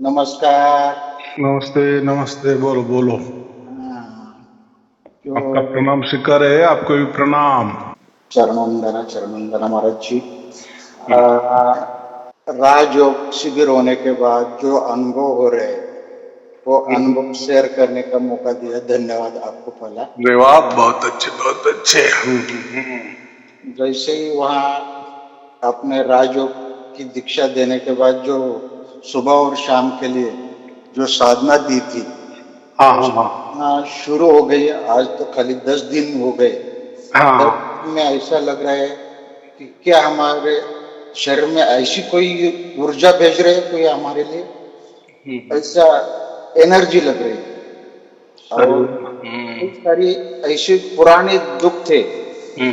नमस्कार। नमस्ते नमस्ते, बोलो बोलो। हाँ, आपका जो प्रणाम स्वीकार है, आपको भी प्रणाम। चरणवंदना चरणवंदना महाराज जी। आ, राजयोग शिविर होने के बाद जो अनुभव हो रहे हैं वो अनुभव शेयर करने का मौका दिया, धन्यवाद आपको पहला। अरे वाह, बहुत अच्छे बहुत अच्छे। जैसे ही वहाँ अपने राजयोग की दीक्षा देने के बाद जो सुबह और शाम के लिए जो साधना दी थी हाँ वो हाँ हाँ साधना शुरू हो गई। आज तो खाली 10 दिन हो गए। हाँ 10 दिन में ऐसा लग रहा है कि क्या हमारे शरीर में ऐसी कोई ऊर्जा भेज रहे है कोई हमारे लिए, ऐसा एनर्जी लग रही है। अरे और कई सारी ऐसे पुराने दुख थे कि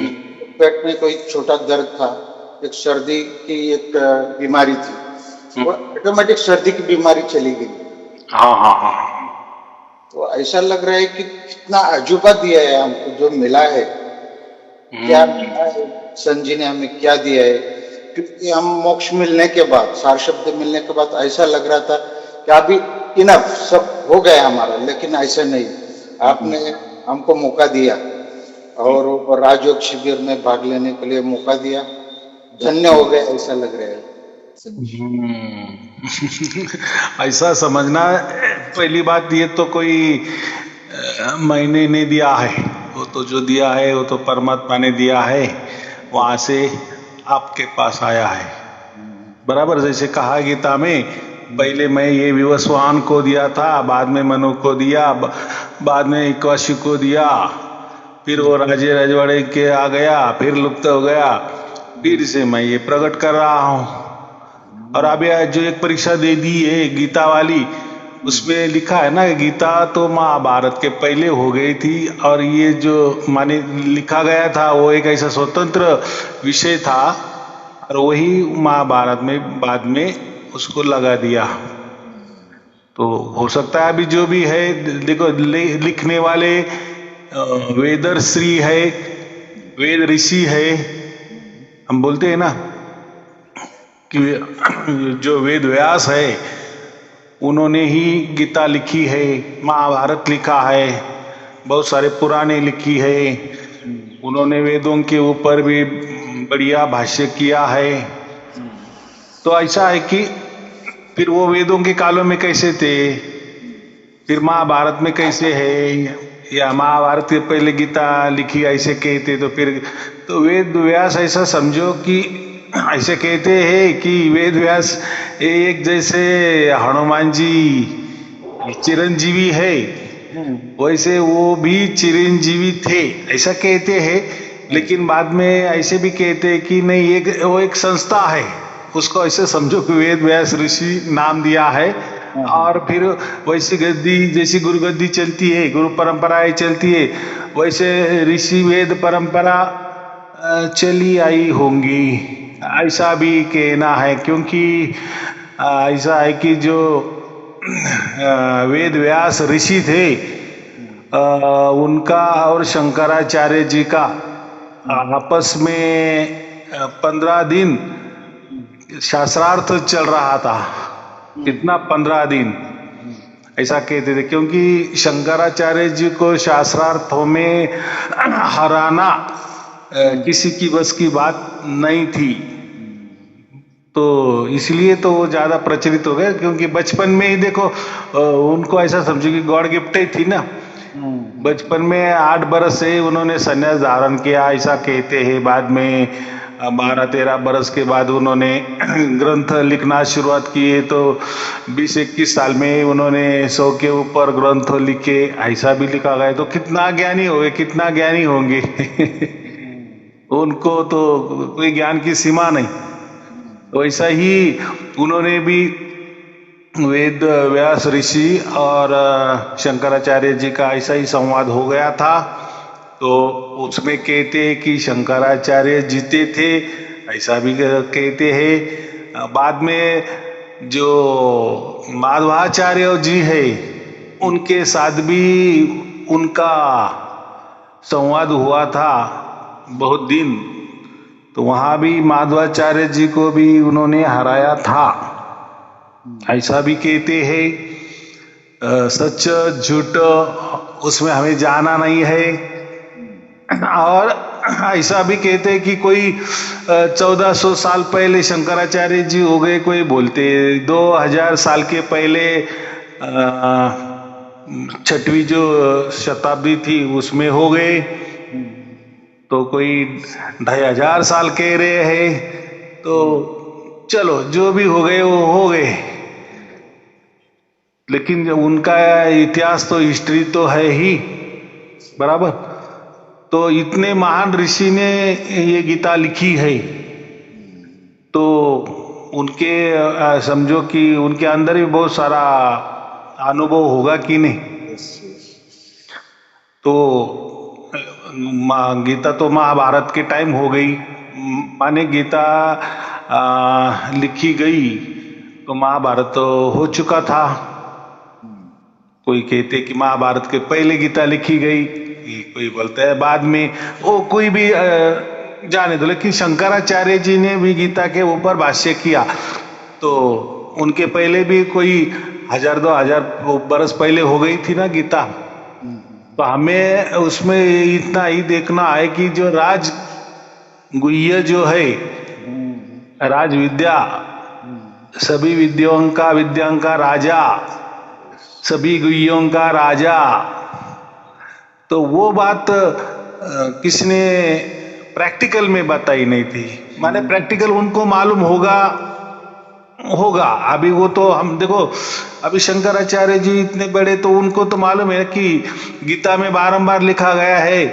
पेट में कोई छोटा दर्द था, एक सर्दी की एक बीमारी थी, वो ऑटोमेटिक सर्दी की बीमारी चली गई। हाँ हाँ हाँ तो ऐसा लग रहा है कि कितना अजूबा दिया है हमको जो मिला है, क्या मिला है, संजी ने हमें क्या दिया है। क्योंकि हम मोक्ष मिलने के बाद, सार शब्द मिलने के बाद ऐसा लग रहा था कि अभी इनफ सब हो गया हमारा, लेकिन ऐसा नहीं। आपने हमको मौका दिया और वो राजयोग शिविर में भाग लेने के लिए मौका दिया। धन्य हो गए ऐसा लग रहा है संजी। ऐसा समझना। पहली बात, ये तो कोई मैंने नहीं दिया है, वो तो जो दिया है वो तो परमात्मा ने दिया है, वहां से आपके पास आया है। बराबर, जैसे कहा गीता में, पहले मैं ये विवस्वान को दिया था, बाद में मनु को दिया, बाद में इक्वाशी को दिया, फिर वो राजे रजवाड़े के आ गया, फिर लुप्त हो गया, फिर से मैं ये प्रकट कर रहा हूँ। और अभी जो एक परीक्षा दे दी है गीता वाली, उसमें लिखा है ना, गीता तो महाभारत के पहले हो गई थी, और ये जो माने लिखा गया था वो एक ऐसा स्वतंत्र विषय था, और वही महाभारत में बाद में उसको लगा दिया। तो हो सकता है अभी जो भी है, देखो लिखने वाले वेदर श्री है, वेद ऋषि है। हम बोलते हैं ना कि जो वेद व्यास है उन्होंने ही गीता लिखी है, महाभारत लिखा है, बहुत सारे पुराने लिखी है, उन्होंने वेदों के ऊपर भी बढ़िया भाष्य किया है। तो ऐसा है कि फिर वो वेदों के कालों में कैसे थे, फिर महाभारत में कैसे है, या महाभारत के पहले गीता लिखी ऐसे कहते, तो फिर तो वेद व्यास ऐसा समझो कि ऐसे कहते हैं कि वेद व्यास एक जैसे हनुमान जी चिरंजीवी है, वैसे वो भी चिरंजीवी थे, ऐसा कहते हैं। लेकिन बाद में ऐसे भी कहते हैं कि नहीं, वो एक संस्था है, उसको ऐसे समझो कि वेद व्यास ऋषि नाम दिया है। और फिर वैसी गद्दी, जैसी गुरु गद्दी चलती है, गुरु परंपराएं चलती है, वैसे ऋषि वेद परंपरा चली आई होंगी, ऐसा भी कहना है। क्योंकि ऐसा है कि जो वेद व्यास ऋषि थे, उनका और शंकराचार्य जी का आपस में 15 दिन शास्त्रार्थ चल रहा था। कितना, 15 दिन ऐसा कहते थे, क्योंकि शंकराचार्य जी को शास्त्रार्थों में हराना किसी की बस की बात नहीं थी। तो इसलिए तो वो ज्यादा प्रचलित हो गया, क्योंकि बचपन में ही देखो उनको ऐसा समझो कि गॉड गिफ्ट ही थी ना। बचपन में 8 बरस से उन्होंने संन्यास धारण किया, ऐसा कहते हैं। बाद में 12-13 बरस के बाद उन्होंने ग्रंथ लिखना शुरुआत किए, तो 20-21 साल में उन्होंने 100 के ऊपर ग्रंथ लिखे, ऐसा भी लिखा गया। तो कितना ज्ञानी हो गए, कितना ज्ञानी होंगे उनको तो कोई ज्ञान की सीमा नहीं। तो ऐसा ही उन्होंने भी वेद व्यास ऋषि और शंकराचार्य जी का ऐसा ही संवाद हो गया था। तो उसमें कहते हैं कि शंकराचार्य जीते थे, ऐसा भी कहते हैं। बाद में जो माधवाचार्य जी है, उनके साथ भी उनका संवाद हुआ था बहुत दिन। तो वहां भी माधवाचार्य जी को भी उन्होंने हराया था। ऐसा भी कहते हैं। सच झूठ उसमें हमें जाना नहीं है। और ऐसा भी कहते हैं कि कोई 1400 साल पहले शंकराचार्य जी हो गए, कोई बोलते 2000 साल के पहले छठवीं जो शताब्दी थी उसमें हो गए, तो कोई 2500 साल कह रहे हैं। तो चलो जो भी हो गए वो हो गए, लेकिन उनका इतिहास तो हिस्ट्री तो है ही बराबर। तो इतने महान ऋषि ने ये गीता लिखी है, तो उनके समझो कि उनके अंदर भी बहुत सारा अनुभव होगा कि नहीं। तो गीता तो महाभारत के टाइम हो गई, माने गीता लिखी गई तो महाभारत तो हो चुका था। कोई कहते कि महाभारत के पहले गीता लिखी गई, कोई बोलता है बाद में, वो कोई भी जाने दो, लेकिन शंकराचार्य जी ने भी गीता के ऊपर भाष्य किया, तो उनके पहले भी कोई 1000-2000 बरस पहले हो गई थी ना गीता। तो हमें उसमें इतना ही देखना है कि जो राज गुह्य जो है, राज विद्या, सभी विद्याओं का राजा, सभी गुह्यों का राजा, तो वो बात किसने प्रैक्टिकल में बताई नहीं थी। माने प्रैक्टिकल उनको मालूम होगा। अभी वो तो हम देखो, अभी शंकराचार्य जी इतने बड़े, तो उनको तो मालूम है कि गीता में बारंबार लिखा गया है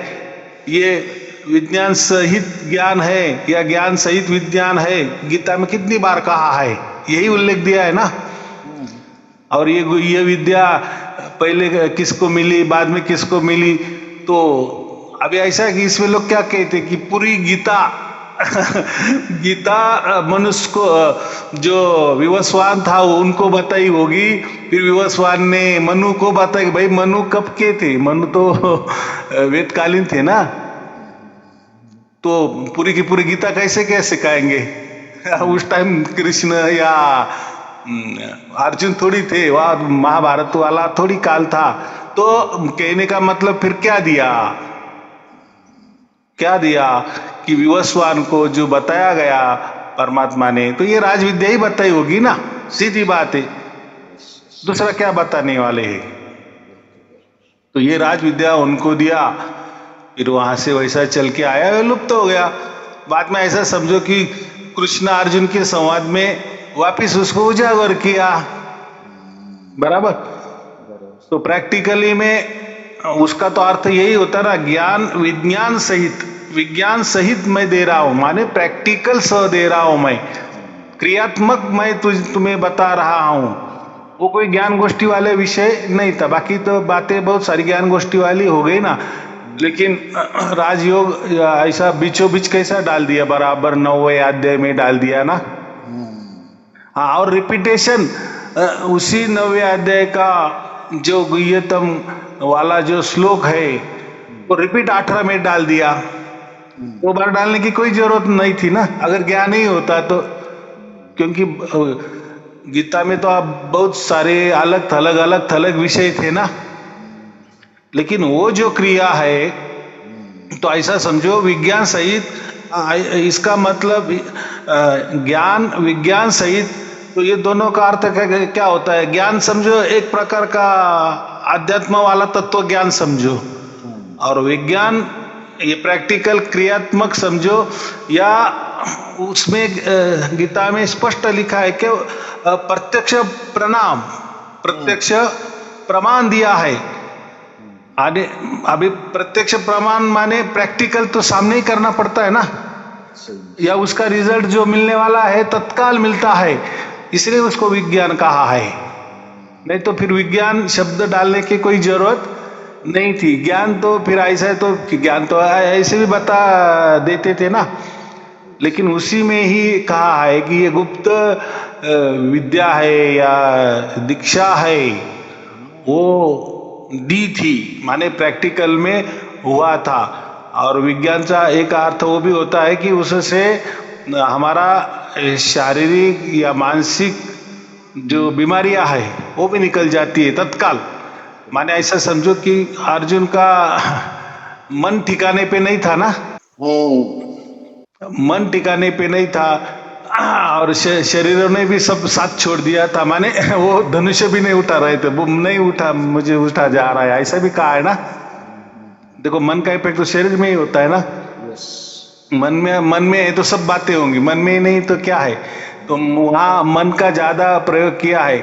ये विज्ञान सहित ज्ञान है या ज्ञान सहित विज्ञान है। गीता में कितनी बार कहा है, यही उल्लेख दिया है ना। और ये विद्या पहले किसको मिली, बाद में किसको मिली। तो अभी ऐसा है कि इसमें लोग क्या कहते कि पूरी गीता मनुष्य को, जो विवस्वान था उनको बताई होगी, फिर विवस्वान ने मनु को बताई। भाई मनु कब के थे, मनु तो वेदकालीन थे ना, तो पूरी की पूरी गीता कैसे सिखाएंगे। उस टाइम कृष्ण या अर्जुन थोड़ी थे, वह महाभारत वाला थोड़ी काल था। तो कहने का मतलब फिर क्या दिया कि विवस्वान को जो बताया गया परमात्मा ने, तो ये राजविद्या ही बताई होगी ना, सीधी बात है। दूसरा क्या बताने वाले हैं। तो ये राजविद्या उनको दिया, फिर वहां से वैसा चल के आया, वह लुप्त हो गया। बाद में ऐसा समझो कि कृष्ण अर्जुन के संवाद में वापिस उसको उजागर किया, बराबर। तो प्रैक्टिकली में उसका तो अर्थ यही होता ना, विज्ञान सहित मैं दे रहा हूं, माने प्रैक्टिकल सह दे रहा हूं मैं, क्रियात्मक मैं तुम्हें बता रहा हूं। वो कोई ज्ञान गोष्ठी वाले विषय नहीं था। बाकी तो बातें बहुत सारी ज्ञान गोष्ठी वाली हो गई ना, लेकिन राजयोग ऐसा बीचों बीच कैसा डाल दिया, बराबर 9वें अध्याय में डाल दिया ना। हाँ, और रिपीटेशन उसी 9वें अध्याय का जो गुह्यतम वाला जो श्लोक है वो रिपीट 18 में डाल दिया। वो बार डालने की कोई जरूरत नहीं थी ना, अगर ज्ञान ही होता तो। क्योंकि गीता में तो आप बहुत सारे अलग थलग विषय थे ना, लेकिन वो जो क्रिया है, तो ऐसा समझो विज्ञान सहित, इसका मतलब विज्ञान सहित, तो ये दोनों का अर्थ क्या होता है। ज्ञान समझो एक प्रकार का अध्यात्म वाला तत्व ज्ञान समझो, और विज्ञान ये प्रैक्टिकल क्रियात्मक समझो। या उसमें गीता में स्पष्ट लिखा है कि प्रत्यक्ष प्रमाण दिया है। अभी प्रत्यक्ष प्रमाण माने प्रैक्टिकल तो सामने ही करना पड़ता है ना, या उसका रिजल्ट जो मिलने वाला है तत्काल मिलता है, इसलिए उसको विज्ञान कहा है। नहीं तो फिर विज्ञान शब्द डालने की कोई जरूरत नहीं थी। ज्ञान तो फिर ऐसा है, तो ज्ञान तो ऐसे भी बता देते थे ना, लेकिन उसी में ही कहा है कि ये गुप्त विद्या है या दीक्षा है, वो दी थी, माने प्रैक्टिकल में हुआ था। और विज्ञान का एक अर्थ वो भी होता है कि उससे हमारा शारीरिक या मानसिक जो बीमारियां है वो भी निकल जाती है तत्काल। माने ऐसा समझो कि अर्जुन का मन ठिकाने पे नहीं था ना, मन ठिकाने पे नहीं था और शरीरों ने भी सब साथ छोड़ दिया था। माने वो धनुष्य भी नहीं उठा रहे थे, वो नहीं उठा, मुझे उठा जा रहा है, ऐसा भी कहा है ना। देखो मन का इफेक्ट तो शरीर में ही होता है ना। मन में है तो सब बातें होंगी, मन में ही नहीं तो क्या है। तो वहां मन का ज्यादा प्रयोग किया है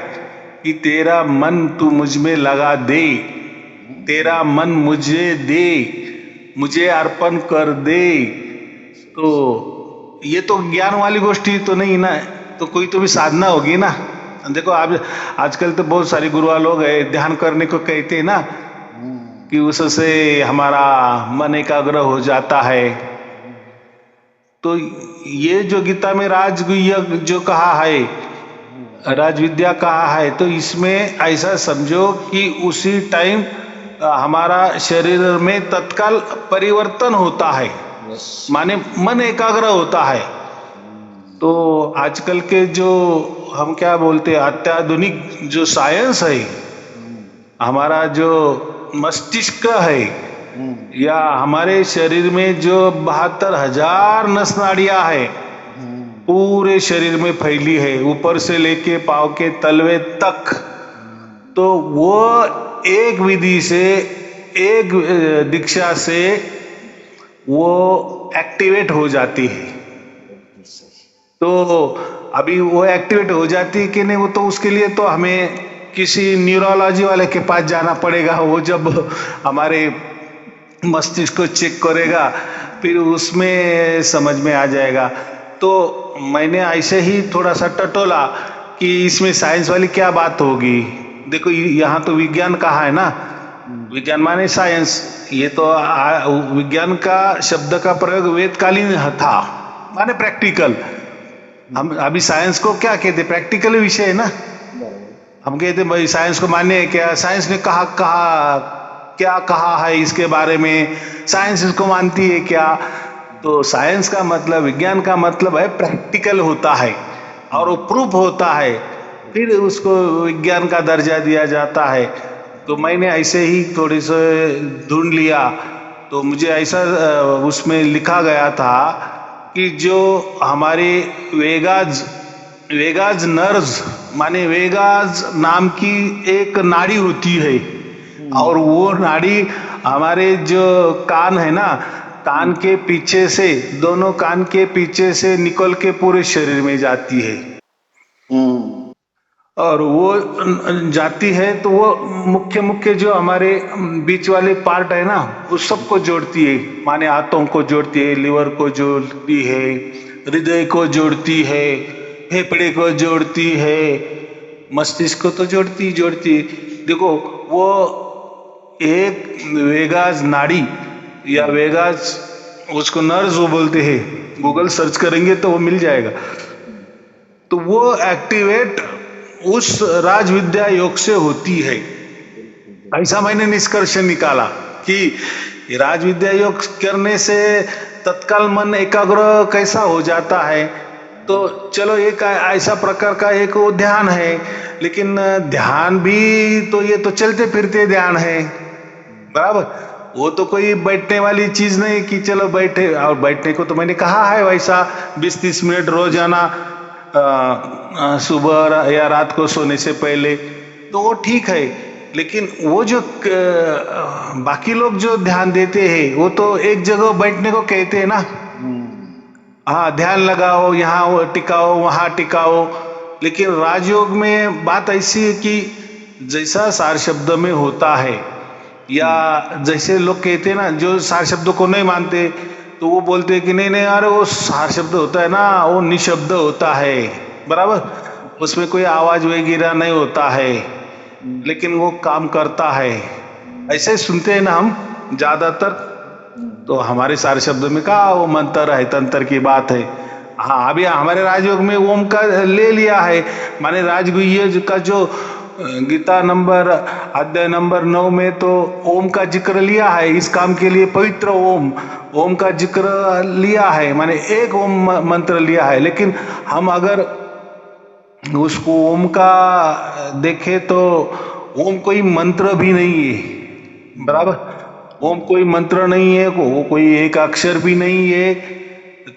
कि तेरा मन तू मुझ में लगा दे, तेरा मन मुझे दे, मुझे अर्पण कर दे। तो ये तो ज्ञान वाली गोष्टी तो नहीं ना, तो कोई तो भी साधना होगी ना। देखो आप आजकल तो बहुत सारे गुरुआ लोग है ध्यान करने को कहते हैं ना कि उससे हमारा मन एकाग्र हो जाता है। तो ये जो गीता में राजगुह्य जो कहा है, राज विद्या कहा है, तो इसमें ऐसा समझो कि उसी टाइम हमारा शरीर में तत्काल परिवर्तन होता है, माने मन एकाग्र होता है। तो आजकल के जो हम क्या बोलते हैं अत्याधुनिक जो साइंस है, हमारा जो मस्तिष्क है या हमारे शरीर में जो 72,000 नस नाड़ियां है पूरे शरीर में फैली है, ऊपर से लेके पांव के तलवे तक। तो वो एक विधि से, एक दीक्षा से वो एक्टिवेट हो जाती है। तो अभी वो एक्टिवेट हो जाती है कि नहीं, वो तो उसके लिए तो हमें किसी न्यूरोलॉजी वाले के पास जाना पड़ेगा। वो जब हमारे मस्तिष्क को चेक करेगा फिर उसमें समझ में आ जाएगा। तो मैंने ऐसे ही थोड़ा सा टटोला कि इसमें साइंस वाली क्या बात होगी। देखो यहाँ तो विज्ञान कहा है ना, विज्ञान माने साइंस। ये तो विज्ञान का शब्द का प्रयोग वेदकालीन था, माने प्रैक्टिकल। हम अभी साइंस को क्या कहते, प्रैक्टिकल विषय है ना। हम कहते भाई साइंस को मान्य है क्या, साइंस ने कहा क्या कहा है इसके बारे में, साइंस इसको मानती है क्या। तो साइंस का मतलब, विज्ञान का मतलब है प्रैक्टिकल होता है और वो प्रूफ होता है, फिर उसको विज्ञान का दर्जा दिया जाता है। तो मैंने ऐसे ही थोड़ी से ढूंढ लिया, तो मुझे ऐसा उसमें लिखा गया था कि जो हमारे वेगाज नर्व्स, माने वेगाज नाम की एक नाड़ी होती है, और वो नाड़ी हमारे जो कान है ना, कान के पीछे से, दोनों कान के पीछे से निकल के पूरे शरीर में जाती है। और वो जाती है तो वो मुख्य जो हमारे बीच वाले पार्ट है ना, उस सबको जोड़ती है। माने हाथों को जोड़ती है, लिवर को जोड़ती है, हृदय को जोड़ती है, फेफड़े को जोड़ती है, मस्तिष्क को तो जोड़ती है। देखो वो एक वेगाज नाड़ी या वेगाज, उसको नर्व्स वो बोलते हैं, गूगल सर्च करेंगे तो वो मिल जाएगा। तो वो एक्टिवेट उस राज विद्या योग से होती है। ऐसा मैंने निष्कर्ष निकाला कि राज विद्या योग करने से तत्काल मन एकाग्र कैसा हो जाता है। तो चलो एक ऐसा प्रकार का एक वो ध्यान है, लेकिन ध्यान भी तो ये तो चलते फिरते ध्यान है, बराबर। वो तो कोई बैठने वाली चीज नहीं कि चलो बैठे, और बैठने को तो मैंने कहा है वैसा 20-30 मिनट रोजाना सुबह या रात को सोने से पहले, तो वो ठीक है। लेकिन वो जो बाकी लोग जो ध्यान देते हैं वो तो एक जगह बैठने को कहते हैं ना, हाँ ध्यान लगाओ, यहाँ टिकाओ, वहां टिकाओ। लेकिन राजयोग में बात ऐसी है कि जैसा सार शब्द में होता है, या जैसे लोग कहते हैं ना, जो सार शब्द को नहीं मानते तो वो बोलते हैं कि नहीं अरे वो सार शब्द होता है ना, वो निशब्द होता है, बराबर, उसमें कोई आवाज वगैरह नहीं होता है, लेकिन वो काम करता है। ऐसे सुनते हैं ना हम ज्यादातर। तो हमारे सारे शब्द में कहा वो मंत्र है, तंत्र की बात है। हाँ अभी हमारे राजयोग में ओम का ले लिया है, माने राजगुह्य का जो गीता नंबर अध्याय नंबर 9 में तो ओम का जिक्र लिया है। इस काम के लिए पवित्र ओम का जिक्र लिया है, माने एक ओम मंत्र लिया है। लेकिन हम अगर उसको ओम का देखे तो ओम कोई मंत्र भी नहीं है, बराबर। ओम कोई मंत्र नहीं है, वो कोई एक अक्षर भी नहीं है।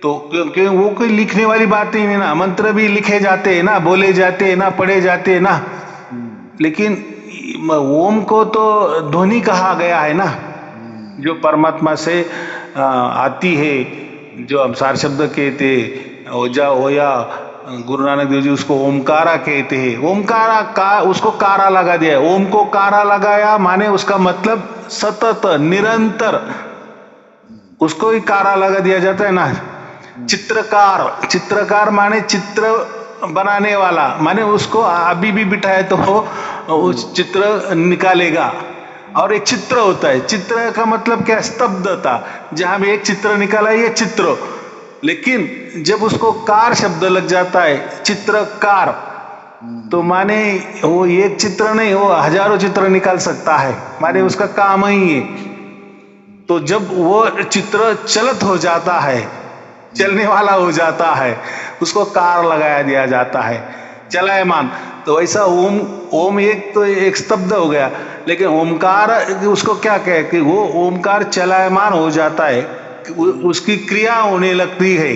तो क्योंकि वो कोई लिखने वाली बात नहीं है ना, मंत्र भी लिखे जाते हैं ना, बोले जाते हैं ना, पढ़े जाते हैं ना। लेकिन ओम को तो ध्वनि कहा गया है ना, जो परमात्मा से आती है, जो हम सार शब्द कहते, ओजा होया, गुरु नानक देव जी उसको ओमकारा कहते हैं। ओमकारा का उसको कारा लगा दिया है। ओम को कारा लगाया माने उसका मतलब सतत निरंतर, उसको ही कारा लगा दिया जाता है ना। चित्रकार, चित्रकार माने चित्र बनाने वाला, माने उसको अभी भी बिठाए तो वो उस चित्र निकालेगा। और एक चित्र होता है, चित्र का मतलब क्या, स्तब्धता। जहां भी एक चित्र निकाला ये चित्र, लेकिन जब उसको कार शब्द लग जाता है, चित्रकार, तो माने वो एक चित्र नहीं, वो हजारों चित्र निकाल सकता है, माने उसका काम ही है। तो जब वो चित्र चलत हो जाता है, चलने वाला हो जाता है, उसको कार लगाया दिया जाता है, चलायमान। तो ऐसा ओम, ओम एक तो एक स्तब्ध हो गया, लेकिन ओमकार उसको क्या कहे कि वो ओमकार चलायमान हो जाता है, उसकी क्रिया होने लगती है,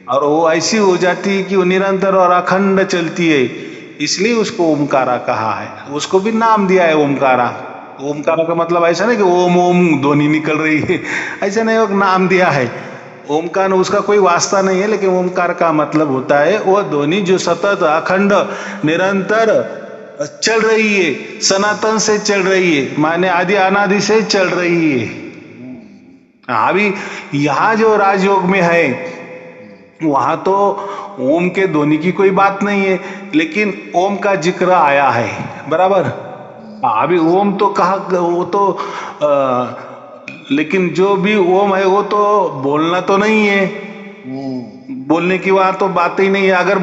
और वो ऐसी हो जाती है कि वो निरंतर और अखंड चलती है। इसलिए उसको ओमकारा कहा है, उसको भी नाम दिया है ओमकारा। ओमकारा का मतलब ऐसा नहीं कि ओम ओम ध्वनि निकल रही है, ऐसा नहीं, एक नाम दिया है। ओम का उसका कोई वास्ता नहीं है, लेकिन ओमकार का मतलब होता है वो ध्वनि जो सतत अखंड निरंतर चल रही है, सनातन से चल रही है, माने आदि अनादि से चल रही है। अभी यहाँ जो राजयोग में है वहां तो ओम के ध्वनि की कोई बात नहीं है, लेकिन ओम का जिक्र आया है, बराबर। अभी ओम तो कहा, वो तो लेकिन जो भी ओम है वो तो बोलना तो नहीं है, बोलने की वहां तो बात ही नहीं है। अगर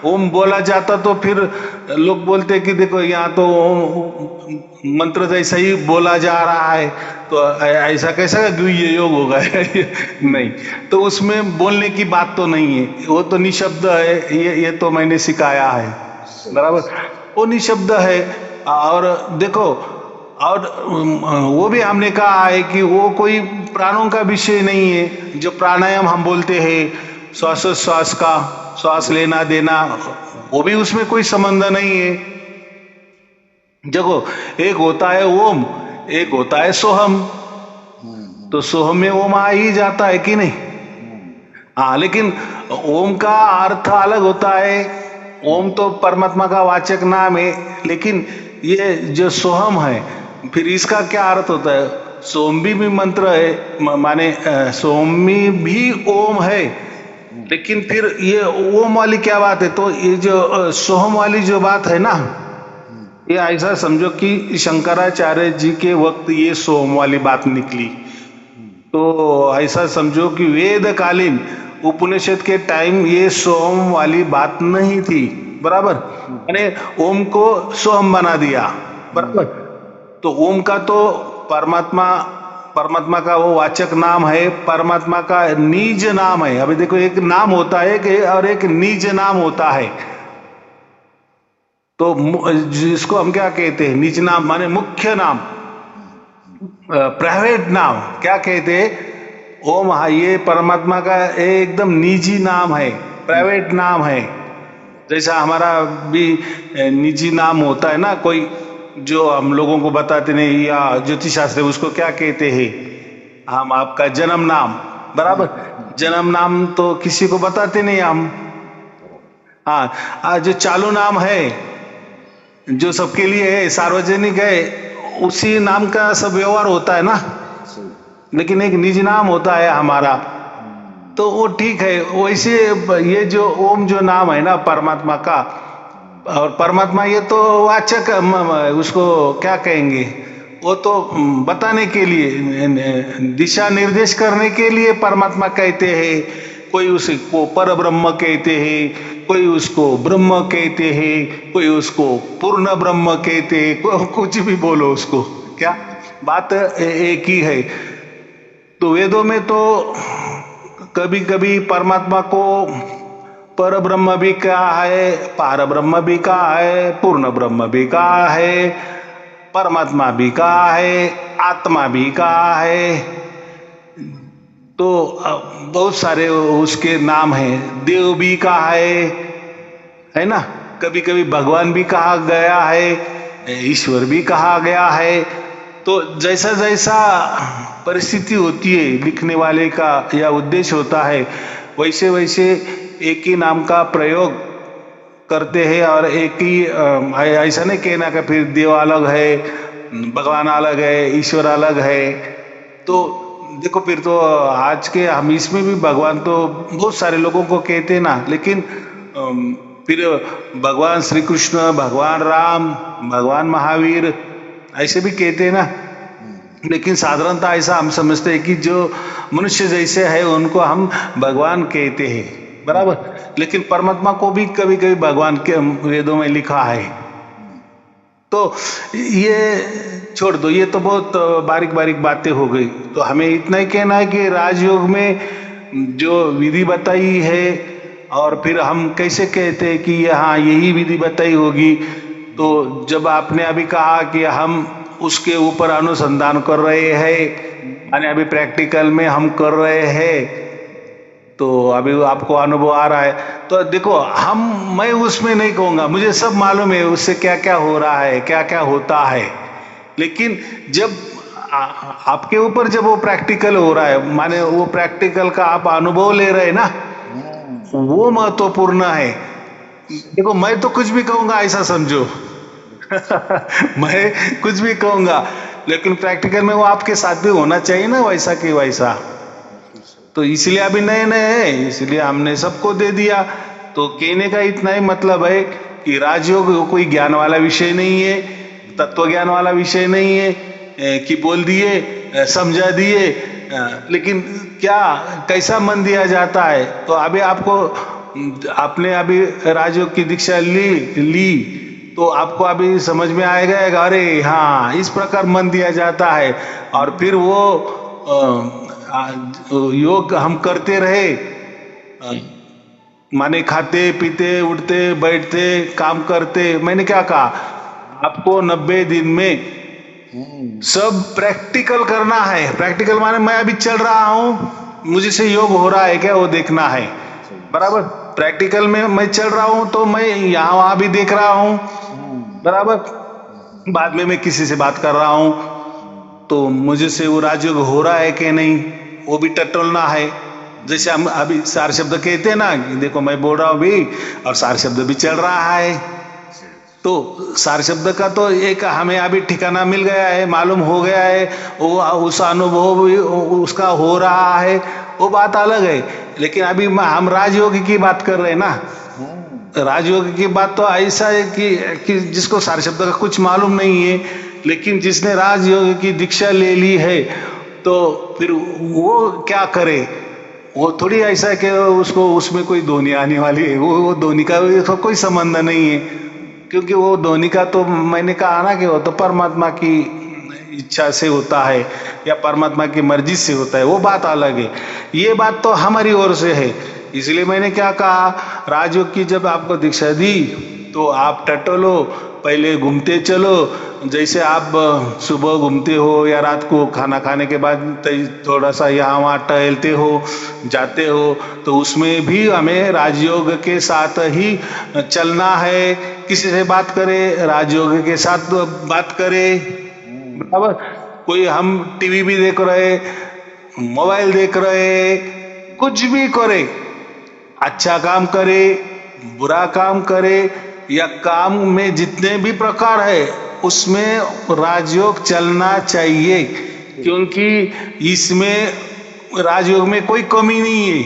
ओम बोला जाता तो फिर लोग बोलते कि देखो यहाँ तो मंत्र जैसा ही बोला जा रहा है, तो ऐसा कैसा गुह्य योग होगा नहीं, तो उसमें बोलने की बात तो नहीं है, वो तो निशब्द है। ये तो मैंने सिखाया है, बराबर, वो निशब्द है। और देखो, और वो भी हमने कहा है कि वो कोई प्राणों का विषय नहीं है। जो प्राणायाम हम बोलते हैं, श्वासोश्वास का, श्वास लेना देना, वो भी उसमें कोई संबंध नहीं है। देखो, एक होता है ओम, एक होता है सोहम, तो सोहम में ओम आ ही जाता है कि नहीं? हाँ, लेकिन ओम का अर्थ अलग होता है। ओम तो परमात्मा का वाचक नाम है, लेकिन ये जो सोहम है, फिर इसका क्या अर्थ होता है? सोमी भी मंत्र है, माने सोमी भी ओम है, लेकिन फिर ये ओम वाली क्या बात है? तो ये जो सोहम वाली जो बात है ना, ये ऐसा समझो कि शंकराचार्य जी के वक्त ये सोम वाली बात निकली। तो ऐसा समझो कि वेदकालीन उपनिषद के टाइम ये सोम वाली बात नहीं थी, बराबर। मैंने ओम को सोम बना दिया, बराबर। तो ओम का तो परमात्मा का वो वाचक नाम है, परमात्मा का निज नाम है। अभी देखो, एक नाम होता है कि और एक निज नाम होता है। तो जिसको हम क्या कहते हैं, निज नाम माने मुख्य नाम, प्राइवेट नाम क्या कहते हैं? ओम। ये परमात्मा का एकदम निजी नाम है, प्राइवेट नाम है। जैसा हमारा भी निजी नाम होता है ना, कोई जो हम लोगों को बताते नहीं, या ज्योतिष शास्त्र उसको क्या कहते हैं, हम आपका जन्म नाम, बराबर। जन्म नाम तो किसी को बताते नहीं हम। हाँ, जो चालू नाम है, जो सबके लिए है, सार्वजनिक है, उसी नाम का सब व्यवहार होता है ना। लेकिन एक निजी नाम होता है हमारा, तो वो ठीक है। वैसे ये जो ओम जो नाम है ना परमात्मा का, और परमात्मा ये तो वाचक, उसको क्या कहेंगे, वो तो बताने के लिए, दिशा निर्देश करने के लिए परमात्मा कहते हैं। कोई उसको पर ब्रह्म कहते हैं, कोई उसको ब्रह्म कहते हैं, कोई उसको पूर्ण ब्रह्म कहते हैं, कुछ भी बोलो उसको, क्या बात एक ही है। तो वेदों में तो कभी कभी परमात्मा को पर ब्रह्म भी कहा है, पार ब्रह्म भी कहा है, पूर्ण ब्रह्म भी कहा है, परमात्मा भी कहा है, आत्मा भी कहा है। तो बहुत सारे उसके नाम हैं। देव भी कहा है ना। कभी कभी भगवान भी कहा गया है, ईश्वर भी कहा गया है। तो जैसा जैसा परिस्थिति होती है लिखने वाले का या उद्देश्य होता है, वैसे वैसे एक ही नाम का प्रयोग करते हैं। और एक ही ऐसा नहीं कहना कि फिर देव अलग है, भगवान अलग है, ईश्वर अलग है। तो देखो फिर तो आज के हम इसमें भी भगवान तो बहुत सारे लोगों को कहते हैं ना, लेकिन फिर भगवान श्री कृष्ण, भगवान राम, भगवान महावीर ऐसे भी कहते हैं ना। लेकिन साधारणतः ऐसा हम समझते हैं कि जो मनुष्य जैसे है उनको हम भगवान कहते हैं, बराबर। लेकिन परमात्मा को भी कभी कभी भगवान के वेदों में लिखा है। तो ये छोड़ दो, ये तो बहुत बारीक बारीक बातें हो गई। तो हमें इतना ही कहना है कि राजयोग में जो विधि बताई है, और फिर हम कैसे कहते हैं कि हाँ यही विधि बताई होगी। तो जब आपने अभी कहा कि हम उसके ऊपर अनुसंधान कर रहे हैं, यानी अभी प्रैक्टिकल में हम कर रहे हैं, तो अभी आपको अनुभव आ रहा है। तो देखो मैं उसमें नहीं कहूँगा, मुझे सब मालूम है उससे क्या क्या हो रहा है, क्या क्या होता है। लेकिन जब आपके ऊपर जब वो प्रैक्टिकल हो रहा है, माने वो प्रैक्टिकल का आप अनुभव ले रहे हैं ना, वो महत्वपूर्ण है। देखो मैं तो कुछ भी कहूँगा ऐसा समझो मैं कुछ भी कहूँगा, लेकिन प्रैक्टिकल में वो आपके साथ भी होना चाहिए ना, वैसा कि वैसा। तो इसलिए अभी नए नए है, इसलिए हमने सबको दे दिया। तो कहने का इतना ही मतलब है कि राजयोग कोई ज्ञान वाला विषय नहीं है, तत्व ज्ञान वाला विषय नहीं है कि बोल दिए समझा दिए। लेकिन क्या कैसा मन दिया जाता है। तो अभी आपने अभी राजयोग की दीक्षा ली तो आपको अभी समझ में आएगा, अरे हाँ इस प्रकार मन दिया जाता है। और फिर वो योग हम करते रहे, माने खाते पीते उठते बैठते काम करते। मैंने क्या कहा आपको 90 दिन में सब प्रैक्टिकल करना है। प्रैक्टिकल माने मैं अभी चल रहा हूं, मुझे से योग हो रहा है क्या वो देखना है, बराबर। प्रैक्टिकल में मैं चल रहा हूं तो मैं यहाँ वहां भी देख रहा हूं, बराबर। बाद में मैं किसी से बात कर रहा हूं तो मुझे से वो राजयोग हो रहा है कि नहीं, वो भी टटोलना है। जैसे हम अभी सार शब्द कहते हैं ना कि देखो मैं बोल रहा हूं भी और सार शब्द भी चल रहा है। तो सार शब्द का तो एक हमें अभी ठिकाना मिल गया है, मालूम हो गया है, वो उस अनुभव भी उसका हो रहा है, वो बात अलग है। लेकिन अभी हम राजयोग की बात कर रहे हैं ना। राजयोग की बात तो ऐसा है कि जिसको सार शब्द का कुछ मालूम नहीं है, लेकिन जिसने राजयोग की दीक्षा ले ली है तो फिर वो क्या करे। वो थोड़ी ऐसा है कि उसको उसमें कोई ध्वनि आने वाली है, वो ध्वनि का तो कोई संबंध नहीं है। क्योंकि वो ध्वनि का तो मैंने कहा ना कि वो तो परमात्मा की इच्छा से होता है या परमात्मा की मर्जी से होता है, वो बात अलग है। ये बात तो हमारी ओर से है। इसलिए मैंने क्या कहा, राजयोग की जब आपको दीक्षा दी तो आप टटोलो, पहले घूमते चलो। जैसे आप सुबह घूमते हो या रात को खाना खाने के बाद थोड़ा सा यहाँ वहाँ टहलते हो, जाते हो, तो उसमें भी हमें राजयोग के साथ ही चलना है। किसी से बात करें राजयोग के साथ बात करें, बराबर। कोई हम टीवी भी देख रहे, मोबाइल देख रहे, कुछ भी करे, अच्छा काम करे बुरा काम करे, या काम में जितने भी प्रकार है उसमें राजयोग चलना चाहिए। क्योंकि इसमें राजयोग में कोई कमी नहीं है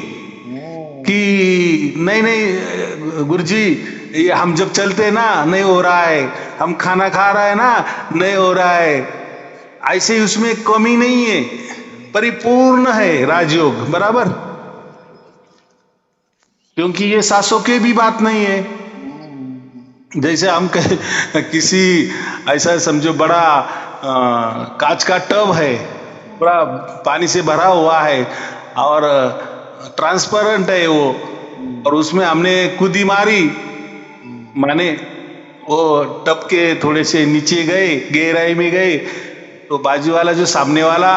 कि नहीं गुरुजी ये हम जब चलते ना नहीं हो रहा है, हम खाना खा रहे हैं ना नहीं हो रहा है, ऐसे उसमें कमी नहीं है, परिपूर्ण है राजयोग, बराबर। क्योंकि ये सासों की भी बात नहीं है। जैसे हम किसी ऐसा समझो बड़ा कांच का टब है, बड़ा पानी से भरा हुआ है और ट्रांसपेरेंट है वो, और उसमें हमने कूदी मारी, माने वो टप के थोड़े से नीचे गए, गहराई में गए, तो बाजू वाला जो सामने वाला,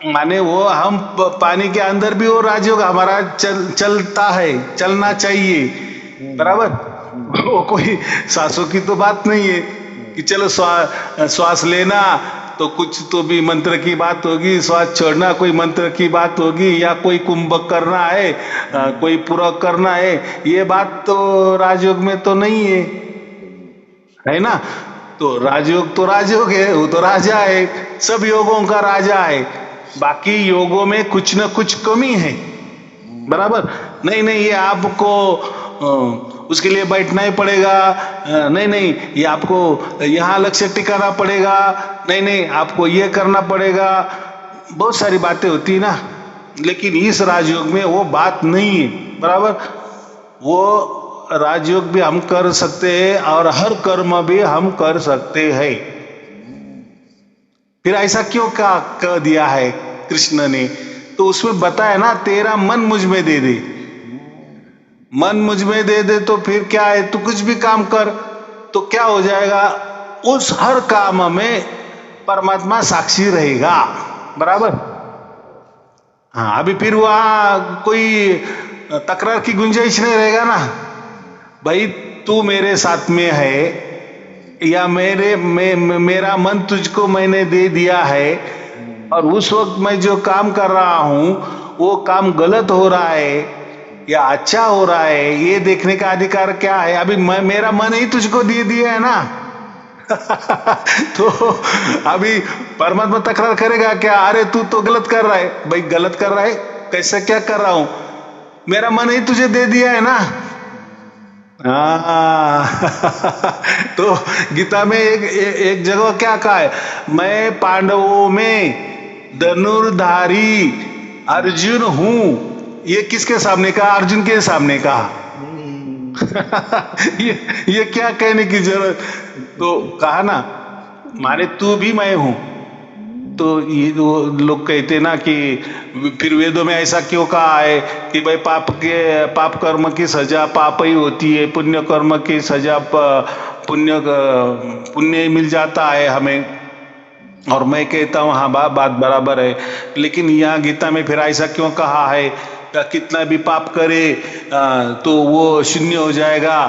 माने वो हम पानी के अंदर भी वो राजयोग हमारा चलता है, चलना चाहिए, बराबर। वो कोई सांसों की तो बात नहीं है कि चलो श्वास लेना तो कुछ तो भी मंत्र की बात होगी, श्वास छोड़ना कोई मंत्र की बात होगी, या कोई कुंभक करना है, कोई पूरक करना है, ये बात तो राजयोग में तो नहीं है ना। तो राजयोग है, वो तो राजा है, सब योगों का राजा है। बाकी योगों में कुछ न कुछ कमी है, बराबर। नहीं ये आपको उसके लिए बैठना ही पड़ेगा, नहीं ये आपको यहाँ लक्ष्य टिकाना पड़ेगा, नहीं आपको ये करना पड़ेगा, बहुत सारी बातें होती है ना। लेकिन इस राजयोग में वो बात नहीं है, बराबर। वो राजयोग भी हम कर सकते हैं और हर कर्म भी हम कर सकते हैं। फिर ऐसा क्यों कह दिया है कृष्ण ने? तो उसमें बताया ना, तेरा मन मुझ में दे दे, मन मुझ में दे दे तो फिर क्या है, तू कुछ भी काम कर तो क्या हो जाएगा, उस हर काम में परमात्मा साक्षी रहेगा, बराबर। हाँ, अभी फिर वहां कोई तकरार की गुंजाइश नहीं रहेगा ना, भाई तू मेरे साथ में है या मेरा मन तुझको मैंने दे दिया है, और उस वक्त मैं जो काम कर रहा हूं वो काम गलत हो रहा है या अच्छा हो रहा है, ये देखने का अधिकार क्या है? अभी मेरा मन ही तुझको दे दिया है ना। तो अभी परमात्मा तकरार करेगा क्या? अरे तू तो गलत कर रहा है। भाई गलत कर रहा है कैसे, क्या कर रहा हूं? मेरा मन ही तुझे दे दिया है ना। तो गीता में एक जगह क्या कहा है, मैं पांडवों में धनुर्धारी अर्जुन हूं। ये किसके सामने कहा? अर्जुन के सामने कहा। ये क्या कहने की जरूरत? तो कहा ना, माने तू भी मैं हूं। तो ये लोग कहते ना कि फिर वेदों में ऐसा क्यों कहा है कि भाई पाप कर्म की सजा पाप ही होती है, पुण्य कर्म की सजा पुण्य ही मिल जाता है हमें। और मैं कहता हूं हाँ बात बराबर है, लेकिन यहाँ गीता में फिर ऐसा क्यों कहा है? कितना भी पाप करे तो वो शून्य हो जाएगा,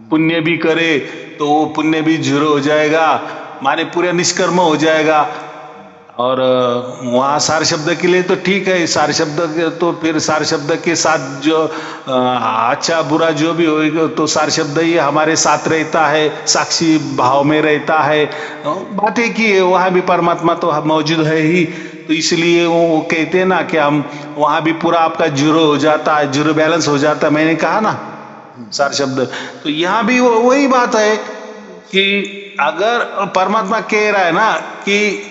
पुण्य भी करे तो वो पुण्य भी जीरो हो जाएगा, माने पूरा निष्कर्म हो जाएगा। और वहाँ सार शब्द के लिए तो ठीक है, सार शब्द तो फिर सार शब्द के साथ जो अच्छा बुरा जो भी होगा तो सार शब्द ही हमारे साथ रहता है, साक्षी भाव में रहता है। बात एक ही है, वहाँ भी परमात्मा तो मौजूद है ही, तो इसलिए वो कहते हैं ना कि हम वहाँ भी पूरा आपका जीरो हो जाता है, जीरो बैलेंस हो जाता है। मैंने कहा ना सार शब्द, तो यहाँ भी वही बात है कि अगर परमात्मा कह रहा है ना कि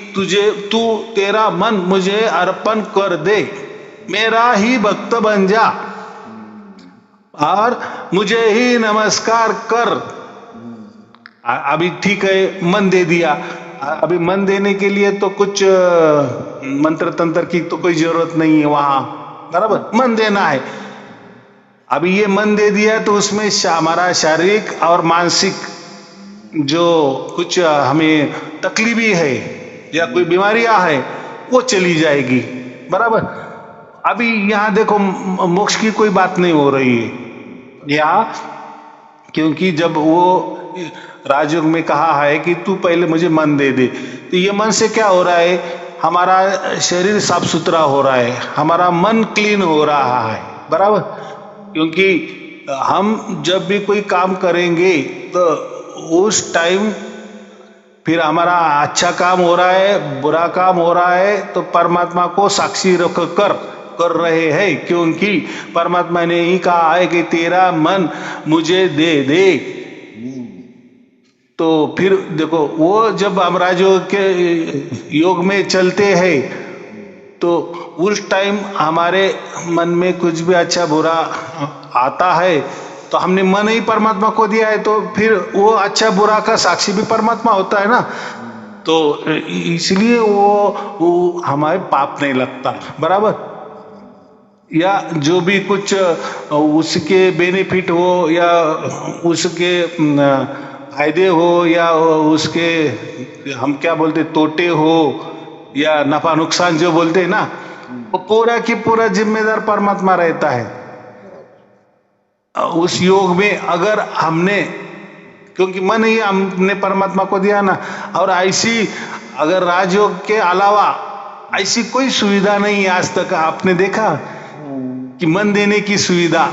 तू तेरा मन मुझे अर्पण कर दे, मेरा ही भक्त बन जा और मुझे ही नमस्कार कर। अभी ठीक है मन दे दिया, अभी मन देने के लिए तो कुछ मंत्र तंत्र की तो कोई जरूरत नहीं है वहां, बराबर। मन देना है, अभी ये मन दे दिया तो उसमें हमारा शारीरिक और मानसिक जो कुछ हमें तकलीफी है या कोई बीमारियां है वो चली जाएगी, बराबर। अभी यहाँ देखो मोक्ष की कोई बात नहीं हो रही है यहाँ, क्योंकि जब वो राजयोग में कहा है कि तू पहले मुझे मन दे दे, तो ये मन से क्या हो रहा है, हमारा शरीर साफ सुथरा हो रहा है, हमारा मन क्लीन हो रहा है, बराबर। क्योंकि हम जब भी कोई काम करेंगे तो उस टाइम फिर हमारा अच्छा काम हो रहा है बुरा काम हो रहा है तो परमात्मा को साक्षी रख कर रहे हैं, क्योंकि परमात्मा ने ही कहा है कि तेरा मन मुझे दे दे। तो फिर देखो वो जब हम राजयोग के योग में चलते हैं तो उस टाइम हमारे मन में कुछ भी अच्छा बुरा आता है तो हमने मन ही परमात्मा को दिया है, तो फिर वो अच्छा बुरा का साक्षी भी परमात्मा होता है ना। तो इसलिए वो हमारे पाप नहीं लगता, बराबर। या जो भी कुछ उसके बेनिफिट हो या उसके फायदे हो या उसके हम क्या बोलते तोटे हो या नफा नुकसान जो बोलते हैं ना, वो पूरा की पूरा जिम्मेदार परमात्मा रहता है उस योग में। अगर हमने, क्योंकि मन ही हमने परमात्मा को दिया ना, और ऐसी अगर राजयोग के अलावा ऐसी कोई सुविधा नहीं है आज तक आपने देखा कि मन देने की सुविधा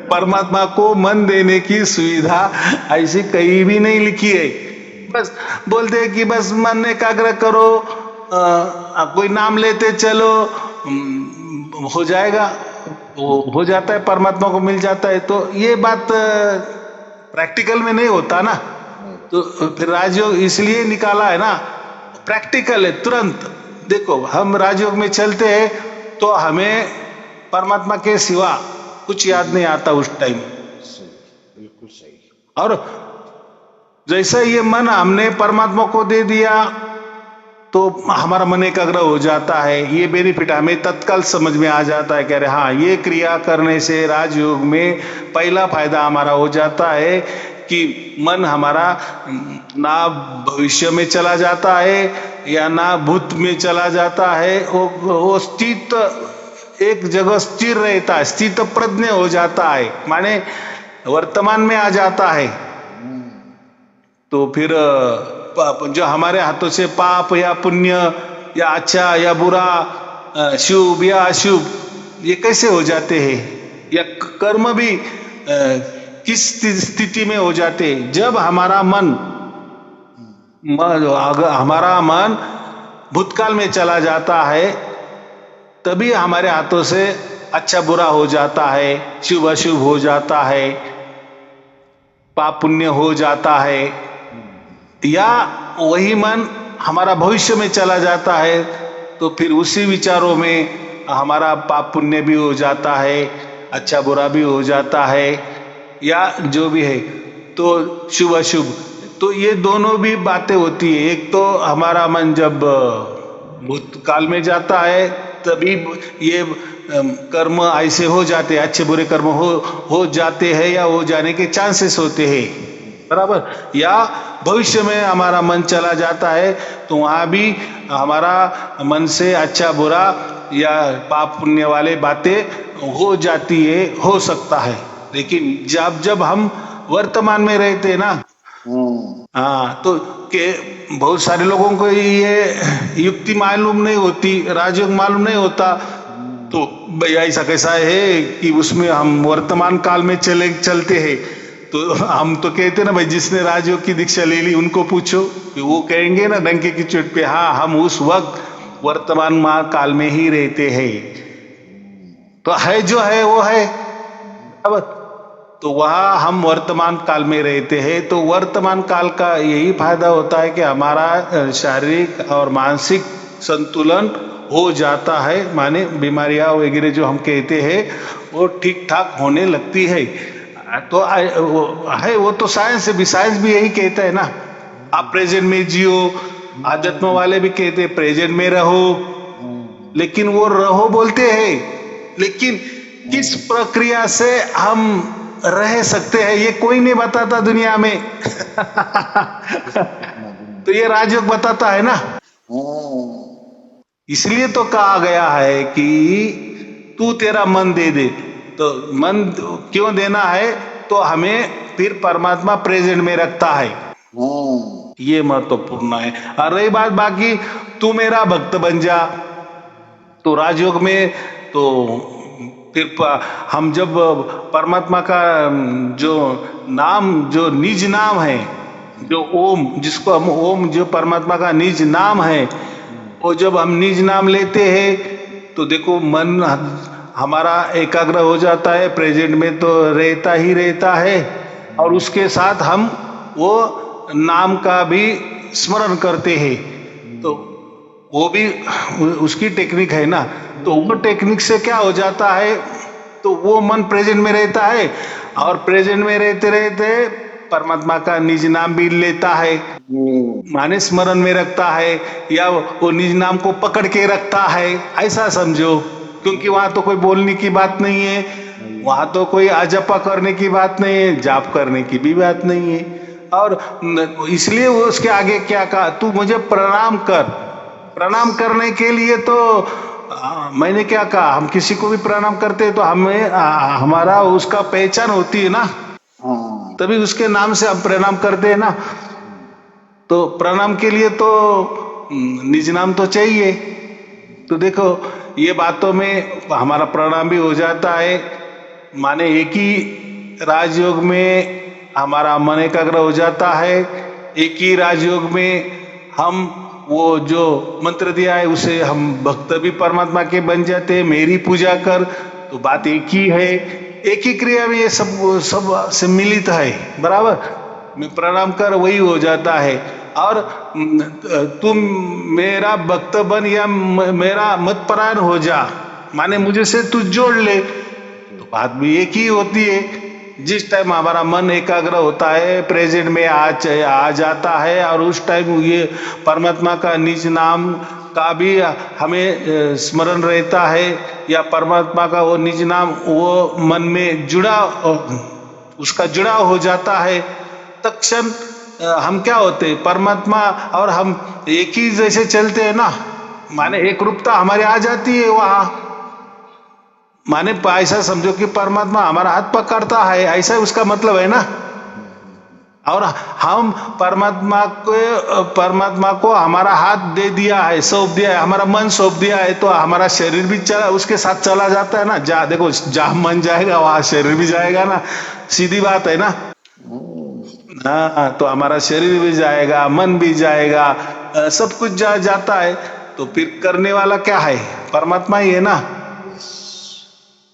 परमात्मा को मन देने की सुविधा ऐसी कहीं भी नहीं लिखी है। बस बोलते हैं कि बस मन एकाग्र करो, कोई नाम लेते चलो, हो जाएगा, वो हो जाता है, परमात्मा को मिल जाता है। तो ये बात प्रैक्टिकल में नहीं होता ना, तो फिर राजयोग इसलिए निकाला है ना, प्रैक्टिकल है तुरंत। देखो हम राजयोग में चलते हैं तो हमें परमात्मा के सिवा कुछ याद नहीं आता उस टाइम। बिल्कुल सही। और जैसा ये मन हमने परमात्मा को दे दिया तो हमारा मन एकाग्र हो जाता है। ये बेनिफिट हमें तत्काल समझ में आ जाता है, कह रहे हाँ ये क्रिया करने से राजयोग में पहला फायदा हमारा हो जाता है कि मन हमारा ना भविष्य में चला जाता है या ना भूत में चला जाता है, वो स्थित एक जगह स्थिर रहता है, स्थित प्रज्ञ हो जाता है, माने वर्तमान में आ जाता है। तो फिर जो हमारे हाथों से पाप या पुण्य या अच्छा या बुरा, शुभ या अशुभ, ये कैसे हो जाते हैं, या कर्म भी किस स्थिति में हो जाते हैं, जब हमारा मन भूतकाल में चला जाता है तभी हमारे हाथों से अच्छा बुरा हो जाता है, शुभ अशुभ हो जाता है, पाप पुण्य हो जाता है। या वही मन हमारा भविष्य में चला जाता है तो फिर उसी विचारों में हमारा पाप पुण्य भी हो जाता है, अच्छा बुरा भी हो जाता है, या जो भी है तो शुभ अशुभ। तो ये दोनों भी बातें होती है। एक तो हमारा मन जब भूतकाल में जाता है तभी ये कर्म ऐसे हो जाते हैं, अच्छे बुरे कर्म हो जाते हैं या हो जाने के चांसेस होते हैं, बराबर। या भविष्य में हमारा मन चला जाता है तो वहां भी हमारा मन से अच्छा बुरा या पाप पुण्य वाले बातें हो जाती है, हो सकता है। लेकिन जब हम वर्तमान में रहते हैं ना, हाँ, तो के बहुत सारे लोगों को ये युक्ति मालूम नहीं होती, राजयोग मालूम नहीं होता। तो भैया ऐसा कैसा है कि उसमें हम वर्तमान काल में चलते हैं। तो हम तो कहते ना भाई जिसने राजयोग की दीक्षा ले ली उनको पूछो, वो कहेंगे ना डंके की चोट पे, हाँ हम उस वक्त वर्तमान काल में ही रहते हैं। तो है जो है वो है, अब तो वहां हम वर्तमान काल में रहते हैं। तो वर्तमान काल का यही फायदा होता है कि हमारा शारीरिक और मानसिक संतुलन हो जाता है, माने बीमारियां वगैरह जो हम कहते हैं वो ठीक ठाक होने लगती है। तो है वो तो साइंस भी यही कहता है ना, आप प्रेजेंट में जियो। आध्यात्म वाले भी कहते हैं प्रेजेंट में रहो, लेकिन वो रहो बोलते हैं, लेकिन किस प्रक्रिया से हम रह सकते हैं ये कोई नहीं बताता दुनिया में तो ये राजयोग बताता है ना। इसलिए तो कहा गया है कि तू तेरा मन दे दे। तो मन क्यों देना है, तो हमें फिर परमात्मा प्रेजेंट में रखता है, ये महत्वपूर्ण है। और रही बात बाकी तू मेरा भक्त बन जा, तो राजयोग में तो फिर हम जब परमात्मा का जो नाम, जो निज नाम है, जो ओम, जिसको हम ओम, जो परमात्मा का निज नाम है, वो जब हम निज नाम लेते हैं तो देखो मन हमारा एकाग्र हो जाता है, प्रेजेंट में तो रहता ही रहता है, और उसके साथ हम वो नाम का भी स्मरण करते हैं। तो वो भी उसकी टेक्निक है ना। तो वो टेक्निक से क्या हो जाता है, तो वो मन प्रेजेंट में रहता है, और प्रेजेंट में रहते रहते परमात्मा का निज नाम भी लेता है, माने स्मरण में रखता है, या वो निज नाम को पकड़ के रखता है, ऐसा समझो। क्योंकि वहां तो कोई बोलने की बात नहीं है, वहां तो कोई अजपा करने की बात नहीं है, जाप करने की भी बात नहीं है। और इसलिए वो उसके आगे क्या कहा, तू मुझे प्रणाम कर। प्रणाम करने के लिए तो मैंने क्या कहा, हम किसी को भी प्रणाम करते हैं तो हमें हमारा उसका पहचान होती है ना, हाँ, तभी उसके नाम से हम प्रणाम करते हैं ना। तो प्रणाम के लिए तो निज नाम तो चाहिए। तो देखो ये बातों में हमारा प्रणाम भी हो जाता है, माने एक ही राजयोग में हमारा मन एकाग्र हो जाता है, एक ही राजयोग में हम वो जो मंत्र दिया है उसे हम भक्त भी परमात्मा के बन जाते हैं। मेरी पूजा कर, तो बात एक ही है, एक ही क्रिया में ये सब सम्मिलित है, बराबर। मैं प्रणाम कर वही हो जाता है। और तुम मेरा भक्त बन या मेरा मत परायण हो जा, माने मुझे से तू जोड़ ले, तो बात भी एक ही होती है। जिस टाइम हमारा मन एकाग्र होता है, प्रेजेंट में आ जाता है, और उस टाइम ये परमात्मा का निज नाम का भी हमें स्मरण रहता है, या परमात्मा का वो निज नाम वो मन में उसका जुड़ाव हो जाता है, तत्क्षण हम क्या होते हैं, परमात्मा और हम एक ही जैसे चलते हैं ना, माने एक रूपता हमारी आ जाती है वहां। माने ऐसा समझो कि परमात्मा हमारा हाथ पकड़ता है, ऐसा उसका मतलब है ना। और हम परमात्मा को हमारा हाथ दे दिया है, सौंप दिया है, हमारा मन सौंप दिया है, तो हमारा शरीर भी उसके साथ चला जाता है ना। देखो जहां मन जाएगा वहां शरीर भी जाएगा ना, सीधी बात है ना। हाँ, तो हमारा शरीर भी जाएगा, मन भी जाएगा, सब कुछ जाता है। तो फिर करने वाला क्या है, परमात्मा ही है ना।